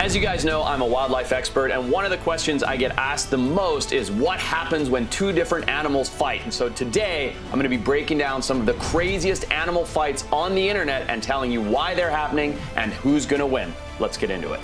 As you guys know, I'm a wildlife expert, and one of the questions I get asked the most is what happens when two different animals fight. And so today, I'm going to be breaking down some of the craziest animal fights on the internet and telling you why they're happening and who's going to win. Let's get into it.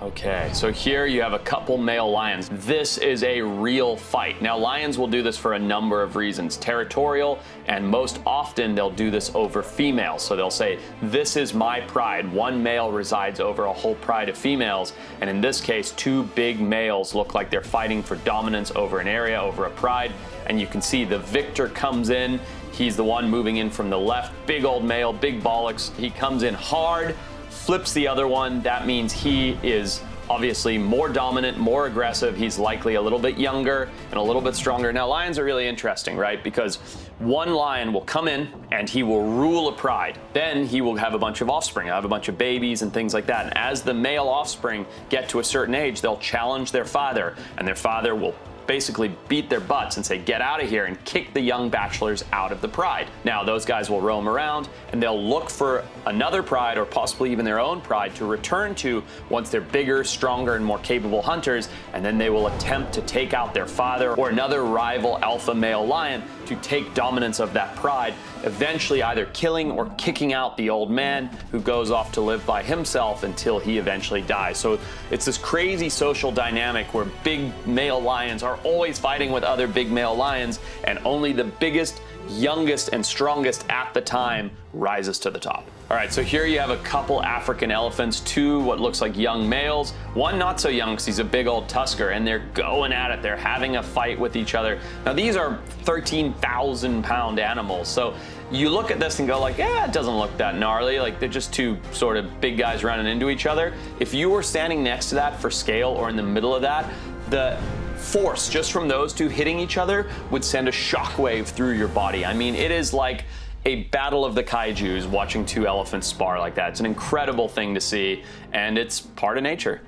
Okay, so here you have a couple male lions. This is a real fight. Now, lions will do this for a number of reasons. Territorial, and most often they'll do this over females. So they'll say, this is my pride. One male resides over a whole pride of females. And in this case, two big males look like they're fighting for dominance over an area, over a pride. And you can see the victor comes in. He's the one moving in from the left. Big old male, big bollocks. He comes in hard, flips the other one. That means he is obviously more dominant, more aggressive. He's likely a little bit younger and a little bit stronger. Now, lions are really interesting, right? Because one lion will come in and he will rule a pride. Then he will have a bunch of offspring, have a bunch of babies and things like that. And as the male offspring get to a certain age, they'll challenge their father, and their father will basically beat their butts and say, get out of here, and kick the young bachelors out of the pride. Now, those guys will roam around and they'll look for another pride, or possibly even their own pride, to return to once they're bigger, stronger, and more capable hunters, and then they will attempt to take out their father or another rival alpha male lion to take dominance of that pride, eventually either killing or kicking out the old man, who goes off to live by himself until he eventually dies. So it's this crazy social dynamic where big male lions are always fighting with other big male lions, and only the biggest, youngest, and strongest at the time rises to the top. All right, so here you have a couple African elephants, two what looks like young males, one not so young because he's a big old tusker, and they're going at it. They're having a fight with each other. Now, these are 13,000-pound animals, so you look at this and go like, yeah, it doesn't look that gnarly. Like, they're just two sort of big guys running into each other. If you were standing next to that for scale, or in the middle of that, the force just from those two hitting each other would send a shockwave through your body. I mean, it is like a battle of the kaijus watching two elephants spar like that. It's an incredible thing to see, and it's part of nature.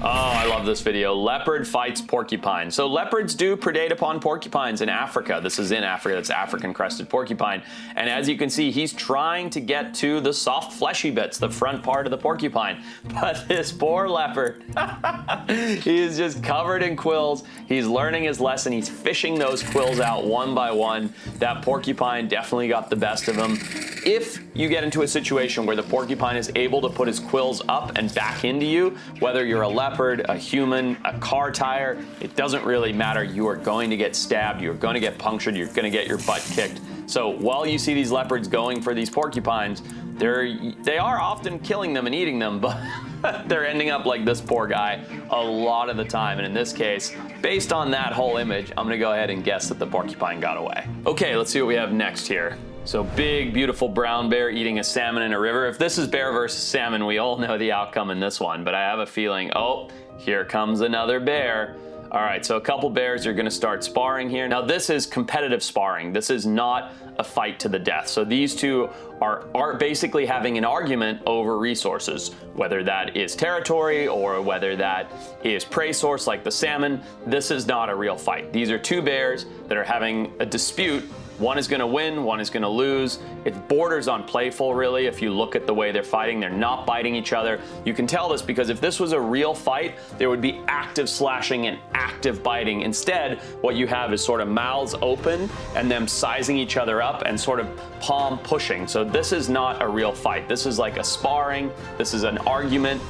Oh, I love this video. Leopard fights porcupine. So leopards do predate upon porcupines in Africa. This is in Africa. That's African crested porcupine. And as you can see, he's trying to get to the soft fleshy bits, the front part of the porcupine. But this poor leopard, he is just covered in quills. He's learning his lesson. He's fishing those quills out one by one. That porcupine definitely got the best of him. If you get into a situation where the porcupine is able to put his quills up and back into you, whether you're a leopard, a human, a car tire, it doesn't really matter. You are going to get stabbed, you're going to get punctured, you're going to get your butt kicked. So while you see these leopards going for these porcupines, they are often killing them and eating them, but they're ending up like this poor guy a lot of the time. And in this case, based on that whole image, I'm gonna go ahead and guess that the porcupine got away. Okay, let's see what we have next here. So big, beautiful brown bear eating a salmon in a river. If this is bear versus salmon, we all know the outcome in this one, but I have a feeling, oh, here comes another bear. All right, so a couple bears are gonna start sparring here. Now, this is competitive sparring. This is not a fight to the death. So these two are basically having an argument over resources, whether that is territory or whether that is prey source like the salmon. This is not a real fight. These are two bears that are having a dispute. One is gonna win, one is gonna lose. It borders on playful, really. If you look at the way they're fighting, they're not biting each other. You can tell this because if this was a real fight, there would be active slashing and active biting. Instead, what you have is sort of mouths open and them sizing each other up and sort of palm pushing. So this is not a real fight. This is like a sparring. This is an argument.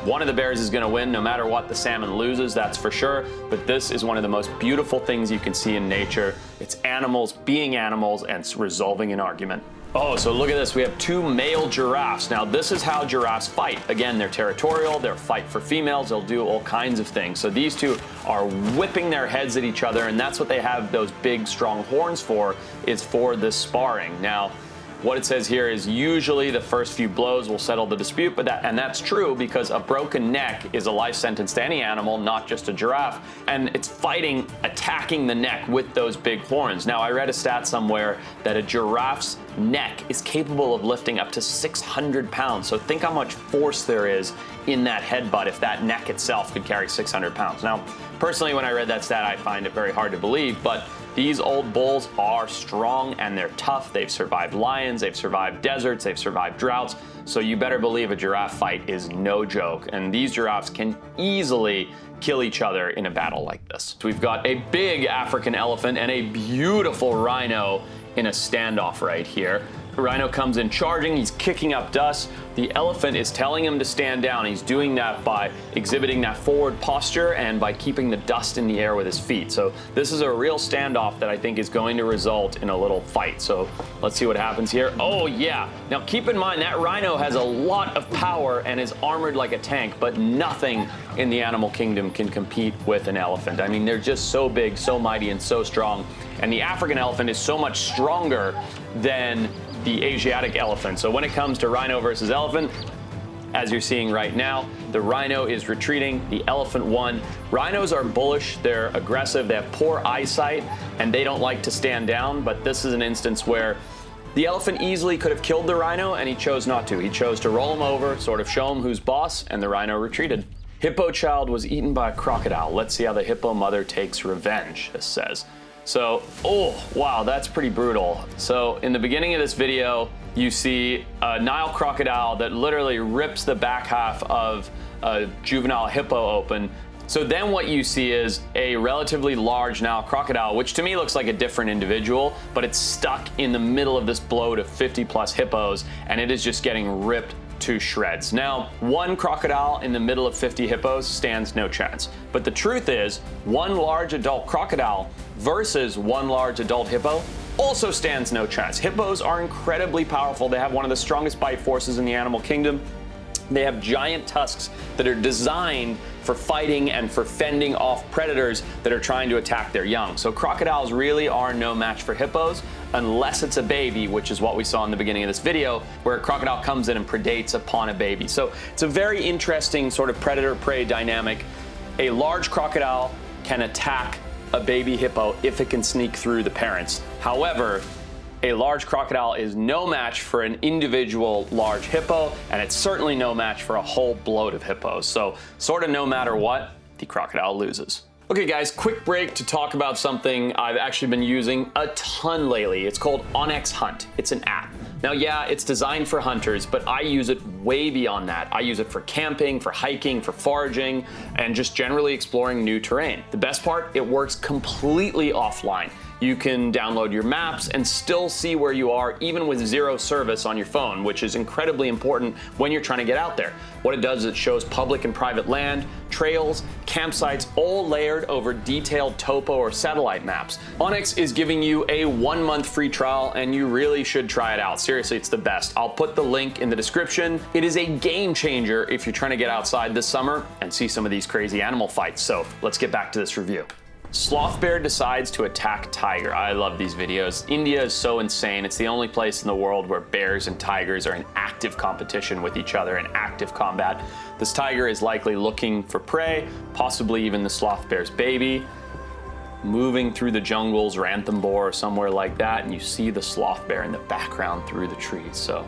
One of the bears is going to win no matter what the salmon loses, that's for sure. But this is one of the most beautiful things you can see in nature. It's animals being animals and resolving an argument. Oh, so look at this. We have two male giraffes. Now, this is how giraffes fight. Again, they're territorial. They'll fight for females. They'll do all kinds of things. So these two are whipping their heads at each other, and that's what they have those big, strong horns for, is for this sparring. Now, what it says here is usually the first few blows will settle the dispute, and that's true because a broken neck is a life sentence to any animal, not just a giraffe, and it's fighting, attacking the neck with those big horns. Now, I read a stat somewhere that a giraffe's neck is capable of lifting up to 600 pounds, so think how much force there is in that headbutt if that neck itself could carry 600 pounds. Now, personally, when I read that stat, I find it very hard to believe, but These old bulls are strong and they're tough. They've survived lions, they've survived deserts, they've survived droughts. So you better believe a giraffe fight is no joke. And these giraffes can easily kill each other in a battle like this. So we've got a big African elephant and a beautiful rhino in a standoff right here. The rhino comes in charging, he's kicking up dust. The elephant is telling him to stand down. He's doing that by exhibiting that forward posture and by keeping the dust in the air with his feet. So this is a real standoff that I think is going to result in a little fight. So let's see what happens here. Oh yeah. Now keep in mind that rhino has a lot of power and is armored like a tank, but nothing in the animal kingdom can compete with an elephant. I mean, they're just so big, so mighty, and so strong. And the African elephant is so much stronger than the Asiatic elephant. So when it comes to rhino versus elephant, as you're seeing right now, the rhino is retreating, the elephant won. Rhinos are bullish, they're aggressive, they have poor eyesight, and they don't like to stand down, but this is an instance where the elephant easily could have killed the rhino, and he chose not to. He chose to roll him over, sort of show him who's boss, and the rhino retreated. Hippo child was eaten by a crocodile. Let's see how the hippo mother takes revenge, this says. So, oh, wow, that's pretty brutal. So in the beginning of this video, you see a Nile crocodile that literally rips the back half of a juvenile hippo open. So then what you see is a relatively large Nile crocodile, which to me looks like a different individual, but it's stuck in the middle of this bloat of 50 plus hippos, and it is just getting ripped to shreds. Now, one crocodile in the middle of 50 hippos stands no chance. But the truth is, one large adult crocodile versus one large adult hippo also stands no chance. Hippos are incredibly powerful. They have one of the strongest bite forces in the animal kingdom. They have giant tusks that are designed for fighting and for fending off predators that are trying to attack their young. So crocodiles really are no match for hippos unless it's a baby, which is what we saw in the beginning of this video, where a crocodile comes in and predates upon a baby. So it's a very interesting sort of predator-prey dynamic. A large crocodile can attack a baby hippo if it can sneak through the parents. However, a large crocodile is no match for an individual large hippo, and it's certainly no match for a whole bloat of hippos. So sort of no matter what, the crocodile loses. Okay guys, quick break to talk about something I've actually been using a ton lately. It's called Onyx Hunt. It's an app. Now yeah, it's designed for hunters, but I use it way beyond that. I use it for camping, for hiking, for foraging, and just generally exploring new terrain. The best part, it works completely offline. You can download your maps and still see where you are even with zero service on your phone, which is incredibly important when you're trying to get out there. What it does is it shows public and private land, trails, campsites, all layered over detailed topo or satellite maps. Onyx is giving you a 1-month free trial, and you really should try it out. Seriously, it's the best. I'll put the link in the description. It is a game changer if you're trying to get outside this summer and see some of these crazy animal fights. So let's get back to this review. Sloth bear decides to attack tiger. I love these videos. India is so insane. It's the only place in the world where bears and tigers are in active competition with each other in active combat. This tiger is likely looking for prey, possibly even the sloth bear's baby. Moving through the jungles, Ranthambore or somewhere like that, and you see the sloth bear in the background through the trees. So,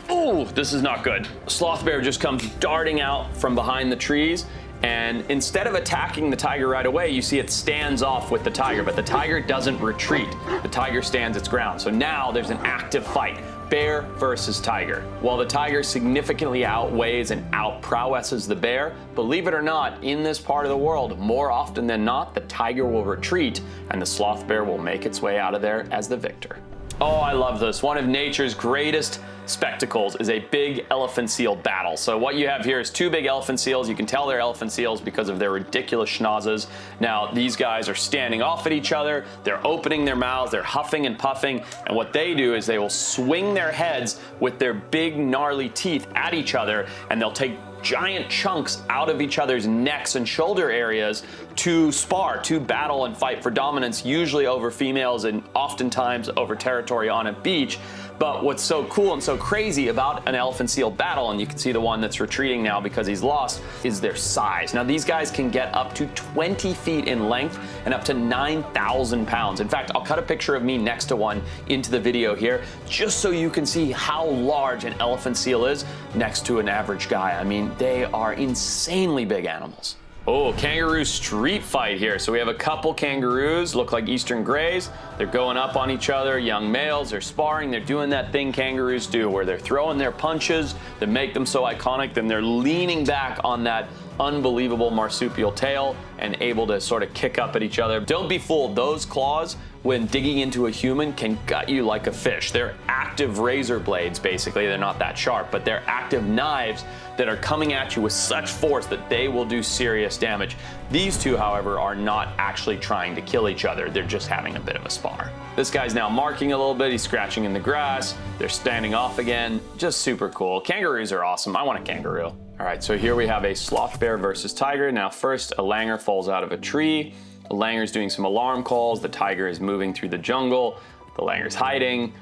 oh, this is not good. Sloth bear just comes darting out from behind the trees, and instead of attacking the tiger right away, you see it stands off with the tiger, but the tiger doesn't retreat. The tiger stands its ground. So now there's an active fight, bear versus tiger. While the tiger significantly outweighs and outprowesses the bear, believe it or not, in this part of the world, more often than not, the tiger will retreat and the sloth bear will make its way out of there as the victor. Oh, I love this. One of nature's greatest spectacles is a big elephant seal battle. So what you have here is two big elephant seals. You can tell they're elephant seals because of their ridiculous schnozzes. Now, these guys are standing off at each other. They're opening their mouths. They're huffing and puffing. And what they do is they will swing their heads with their big gnarly teeth at each other, and they'll take giant chunks out of each other's necks and shoulder areas to spar, to battle and fight for dominance, usually over females and oftentimes over territory on a beach. But what's so cool and so crazy about an elephant seal battle, and you can see the one that's retreating now because he's lost, is their size. Now these guys can get up to 20 feet in length and up to 9,000 pounds. In fact, I'll cut a picture of me next to one into the video here, just so you can see how large an elephant seal is next to an average guy. I mean, they are insanely big animals. Oh, kangaroo street fight here. So we have a couple kangaroos, look like Eastern Greys. They're going up on each other, young males, they're sparring, they're doing that thing kangaroos do where they're throwing their punches that make them so iconic, then they're leaning back on that unbelievable marsupial tail and able to sort of kick up at each other. Don't be fooled, those claws, when digging into a human, can gut you like a fish. They're active razor blades, basically. They're not that sharp, but they're active knives that are coming at you with such force that they will do serious damage. These two, however, are not actually trying to kill each other. They're just having a bit of a spar. This guy's now marking a little bit. He's scratching in the grass. They're standing off again. Just super cool. Kangaroos are awesome. I want a kangaroo. All right, so here we have a sloth bear versus tiger. Now first, a langur falls out of a tree. The langur's doing some alarm calls. The tiger is moving through the jungle. The langur's hiding.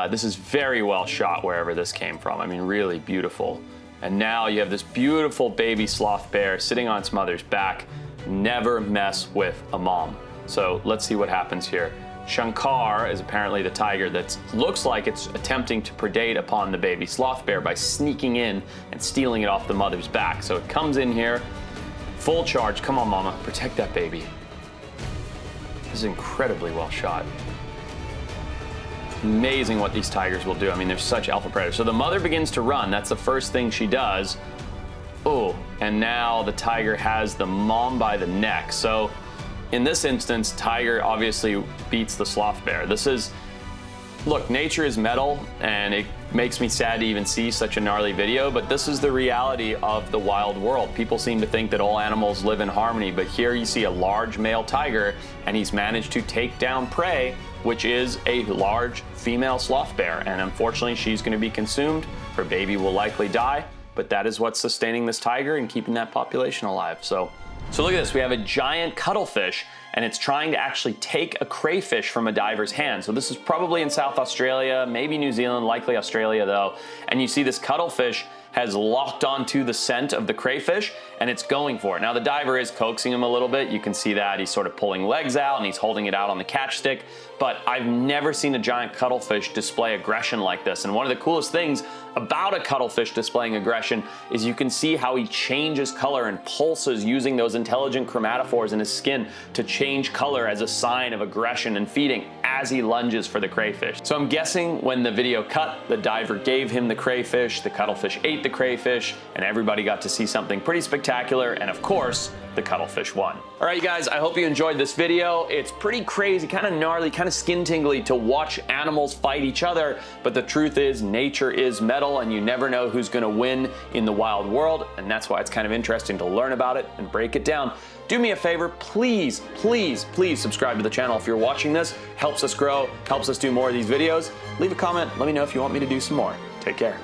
This is very well shot wherever this came from. I mean, really beautiful. And now you have this beautiful baby sloth bear sitting on its mother's back. Never mess with a mom. So let's see what happens here. Shankar is apparently the tiger that looks like it's attempting to predate upon the baby sloth bear by sneaking in and stealing it off the mother's back. So it comes in here, full charge. Come on, mama, protect that baby. This is incredibly well shot. Amazing what these tigers will do. I mean, they're such alpha predators. So the mother begins to run. That's the first thing she does. Oh, and now the tiger has the mom by the neck. So in this instance, tiger obviously beats the sloth bear. This is, look, nature is metal, and it makes me sad to even see such a gnarly video, but this is the reality of the wild world. People seem to think that all animals live in harmony, but here you see a large male tiger, and he's managed to take down prey, which is a large female sloth bear, and unfortunately she's going to be consumed. Her baby will likely die, but that is what's sustaining this tiger and keeping that population alive. So look at this. We have a giant cuttlefish, and it's trying to actually take a crayfish from a diver's hand. So this is probably in South Australia, maybe New Zealand, likely Australia though. And you see this cuttlefish has locked onto the scent of the crayfish, and it's going for it. Now the diver is coaxing him a little bit. You can see that he's sort of pulling legs out and he's holding it out on the catch stick, but I've never seen a giant cuttlefish display aggression like this. And one of the coolest things about a cuttlefish displaying aggression is you can see how he changes color and pulses using those intelligent chromatophores in his skin to change color as a sign of aggression and feeding as he lunges for the crayfish. So I'm guessing when the video cut, the diver gave him the crayfish, the cuttlefish ate the crayfish, and everybody got to see something pretty spectacular, and of course, the cuttlefish won. All right, you guys, I hope you enjoyed this video. It's pretty crazy, kind of gnarly, kind of skin tingly to watch animals fight each other, but the truth is nature is metal, and you never know who's gonna win in the wild world, and that's why it's kind of interesting to learn about it and break it down. Do me a favor, please, please, please subscribe to the channel if you're watching this. Helps us grow, helps us do more of these videos. Leave a comment, let me know if you want me to do some more. Take care.